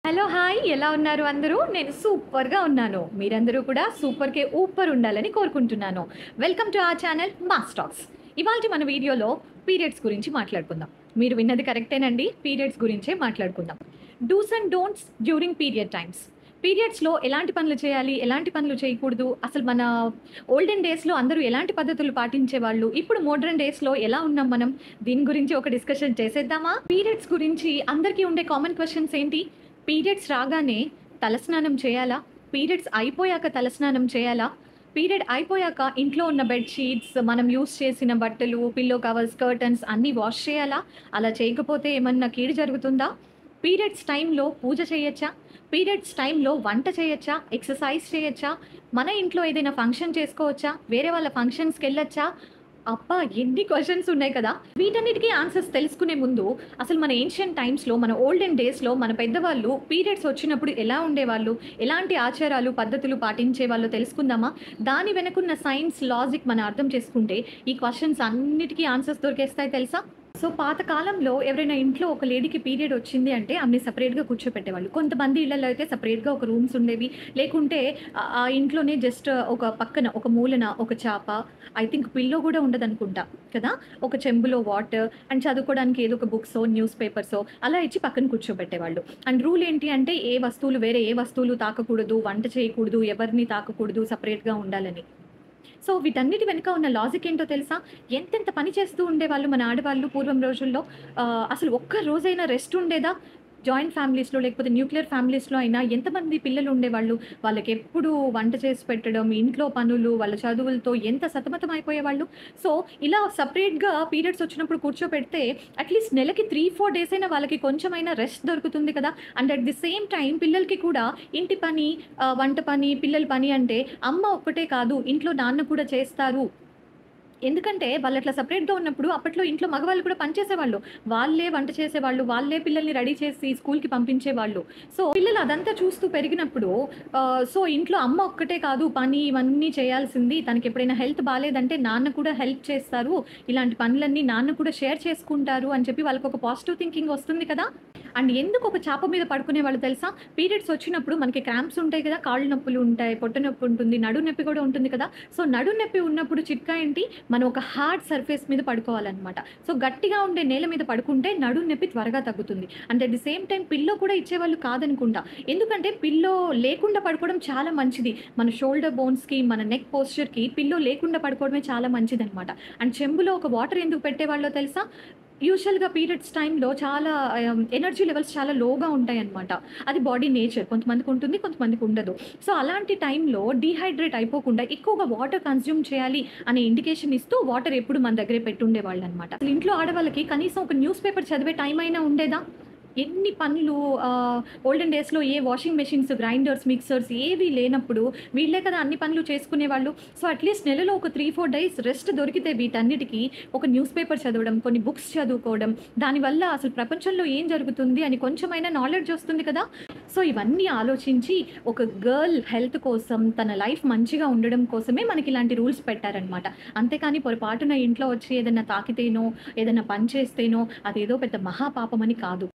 Hello! Hi! ఎలా ఉన్నారు అందరూ? నేను సూపర్‌గా ఉన్నాను. మీరందరూ కూడా సూపర్‌కే ఊపర్ ఉండాలని కోరుకుంటున్నాను. Welcome to our channel MOS talks. ఇవాల్టి మన వీడియోలో పీరియడ్స్ గురించి మాట్లాడుకుందాం. మీరు విన్నది కరెక్టేనండి. పీరియడ్స్ గురించే మాట్లాడుకుందాం. Do's and don'ts during period times. పీరియడ్స్‌లో ఎలాంటి పనులు చేయాలి? ఎలాంటి పనులు చేయకూడదు? అసలు మన ఓల్డెన్ డేస్‌లో అందరూ ఎలాంటి పద్ధతులు పాటించేవాళ్ళు? ఇప్పుడు మోడ్రన్ డేస్‌లో ఎలా ఉన్నాం మనం? దీని గురించి ఒక డిస్కషన్ చేసేద్దామా? పీరియడ్స్ గురించి అందరికీ ఉండే కామన్ క్వెషన్స్ ఏంటి? పీరియడ్స్ రాగానే తలస్నానం చేయాలా? పీరియడ్స్ అయిపోయాక తలస్నానం చేయాలా? పీరియడ్ అయిపోయాక ఇంట్లో ఉన్న బెడ్ షీట్స్, మనం యూజ్ చేసిన బట్టలు, పిల్లో కవర్స్, కర్టన్స్ అన్నీ వాష్ చేయాలా? అలా చేయకపోతే ఏమన్నా కీడు జరుగుతుందా? పీరియడ్స్ టైంలో పూజ చేయొచ్చా? పీరియడ్స్ టైంలో వంట చేయొచ్చా? ఎక్సర్సైజ్ చేయొచ్చా? మన ఇంట్లో ఏదైనా ఫంక్షన్ చేసుకోవచ్చా? వేరే వాళ్ళ ఫంక్షన్స్‌కెళ్ళొచ్చా? అబ్బా! ఎన్ని క్వెషన్స్ ఉన్నాయి కదా! వీటన్నిటికి ఆన్సర్స్ తెలుసుకునే ముందు అసలు మన ఏన్షియంట్ టైమ్స్‌లో, మన ఓల్డెన్ డేస్‌లో మన పెద్దవాళ్ళు పీరియడ్స్ వచ్చినప్పుడు ఎలా ఉండేవాళ్ళు? ఎలాంటి ఆచారాలు, పద్ధతులు పాటించేవాళ్ళో తెలుసుకుందామా? దాని వెనకున్న సైన్స్, లాజిక్ మనం అర్థం చేసుకుంటే ఈ క్వెషన్స్ అన్నిటికి ఆన్సర్స్ దొరికేస్తాయి తెలుసా? సో, పాత కాలంలో ఎవరైనా ఇంట్లో ఒక లేడీకి పీరియడ్ వచ్చింది అంటే ఆమెని సెపరేట్‌గా కూర్చోపెట్టేవాళ్ళు. కొంతమంది ఇళ్లలో అయితే సెపరేట్‌గా ఒక రూమ్స్ ఉండేవి. లేకుంటే ఆ ఇంట్లోనే జస్ట్ ఒక పక్కన, ఒక మూలన ఒక చాప, ఐ థింక్ పిల్లో గూడా ఉండదనుకుంటా కదా! ఒక చెంబులో వాటర్ అండ్ చదువుకోవడానికి ఏదో ఒక బుక్సో, న్యూస్ పేపర్సో అలా ఇచ్చి పక్కన కూర్చోబెట్టేవాళ్ళు. అండ్ రూల్ ఏంటి అంటే వేరే ఏ వస్తువులు తాకకూడదు, వంట చేయకూడదు, ఎవరిని తాకకూడదు, సెపరేట్‌గా ఉండాలని. సో, వీటన్నిటి వెనుక ఉన్న లాజిక్ ఏంటో తెలుసా? ఎంతెంత పని చేస్తూ ఉండేవాళ్ళు మన ఆడవాళ్ళు పూర్వం రోజుల్లో. అసలు ఒక్క రోజైనా రెస్ట్ ఉండేదా? జాయింట్ ఫ్యామిలీస్‌లో లేకపోతే న్యూక్లియర్ ఫ్యామిలీస్‌లో అయినా ఎంతమంది పిల్లలు ఉండేవాళ్ళు? వాళ్ళకెప్పుడు వంట చేసి పెట్టడం, ఇంట్లో పనులు, వాళ్ళ చదువులతో ఎంత సతమతం అయిపోయేవాళ్ళు. సో, ఇలా సెపరేట్‌గా పీరియడ్స్ వచ్చినప్పుడు కూర్చోపెడితే అట్‌లీస్ట్ నెలకి 3, 4 డేస్ అయినా వాళ్ళకి కొంచెమైనా రెస్ట్ దొరుకుతుంది కదా! And at the same time పిల్లలకి కూడా ఇంటి పని, వంట పని, పిల్లల పని అంటే అమ్మ ఒక్కటే కాదు, ఇంట్లో నాన్న కూడా చేస్తారు. ఎందుకంటే వాళ్ళట్లా సెపరేట్‌గా ఉన్నప్పుడు అప్పట్లో ఇంట్లో మగవాళ్ళు కూడా పని చేసేవాళ్ళు. వాళ్ళే వంట చేసేవాళ్ళు. వాళ్ళే పిల్లల్ని రెడీ చేసి స్కూల్‌కి పంపించేవాళ్ళు. సో, పిల్లలు అదంతా చూస్తూ పెరిగినప్పుడు సో, ఇంట్లో అమ్మ ఒక్కటే కాదు పని ఇవన్నీ చేయాల్సింది. తనకెప్పుడైనా హెల్త్ బాలేదంటే నాన్న కూడా హెల్ప్ చేస్తారు. ఇలాంటి పనులన్నీ నాన్న కూడా షేర్ చేసుకుంటారు అని చెప్పి వాళ్ళకొక పాజిటివ్ థింకింగ్ వస్తుంది కదా! అండ్ ఎందుకు ఒక చాప మీద పడుకునేవాళ్ళు తెలుసా? పీరియడ్స్ వచ్చినప్పుడు మనకి క్రాంప్స్ ఉంటాయి కదా! కాళ్ళు నొప్పులు ఉంటాయి, పొట్ట నొప్పి ఉంటుంది, నడుము నొప్పి కూడా ఉంటుంది కదా! సో, నడుము నొప్పి ఉన్నప్పుడు చిట్కా ఏంటి? మనం ఒక హార్డ్ సర్ఫేస్ మీద పడుకోవాలనమాట. సో, గట్టిగా ఉండే నేల మీద పడుకుంటే నడుము నొప్పి త్వరగా తగ్గుతుంది. And at the same time pillow కూడా ఇచ్చేవాళ్ళు కాదనుకుంటా. ఎందుకంటే పిల్లో లేకుండా పడుకోవడం చాలా మంచిది. మన షోల్డర్ బోన్స్‌కి, మన నెక్ పోస్చర్‌కి పిల్లో లేకుండా పడుకోవడమే చాలా మంచిదనమాట. అండ్ చెంబులో ఒక వాటర్ ఎందుకు పెట్టేవాళ్ళో తెలుసా? యూజువల్‌గా పీరియడ్స్ టైమ్‌లో చాలా ఎనర్జీ లెవెల్స్ చాలా లోగా ఉంటాయన్నమాట. అది బాడీ నేచర్. కొంతమందికి ఉంటుంది, కొంతమందికి ఉండదు. సో, అలాంటి టైంలో డీహైడ్రేట్ అయిపోకుండా ఎక్కువగా వాటర్ కన్జ్యూమ్ చేయాలి అనే ఇండికేషన్ ఇస్తూ వాటర్ ఎప్పుడు మన దగ్గరే పెట్టుండేవాళ్ళనమాట. అసలు ఇంట్లో ఆడవాళ్ళకి కనీసం ఒక న్యూస్ పేపర్ చదివే టైం అయినా ఉండేదా? ఎన్ని పనులు ఓల్డెన్ డేస్‌లో ఏ వాషింగ్ మెషిన్స్, గ్రైండర్స్, మిక్సర్స్ ఏవి లేనప్పుడు వీళ్ళే కదా అన్ని పనులు చేసుకునేవాళ్ళు. సో, అట్‌లీస్ట్ నెలలో ఒక 3, 4 డేస్ రెస్ట్ దొరికితే వీటన్నిటికి ఒక న్యూస్ పేపర్ చదవడం, కొన్ని బుక్స్ చదువుకోవడం, దానివల్ల అసలు ప్రపంచంలో ఏం జరుగుతుంది అని కొంచెమైనా నాలెడ్జ్ వస్తుంది కదా! సో, ఇవన్నీ ఆలోచించి ఒక గర్ల్ హెల్త్ కోసం, తన లైఫ్ మంచిగా ఉండడం కోసమే మనకిలాంటి రూల్స్ పెట్టారనమాట. అంతేకాని పొరపాటున ఇంట్లో వచ్చి ఏదన్నా తాకితేనో, ఏదన్నా పని చేస్తేనో అదేదో పెద్ద మహాపాపమని కాదు.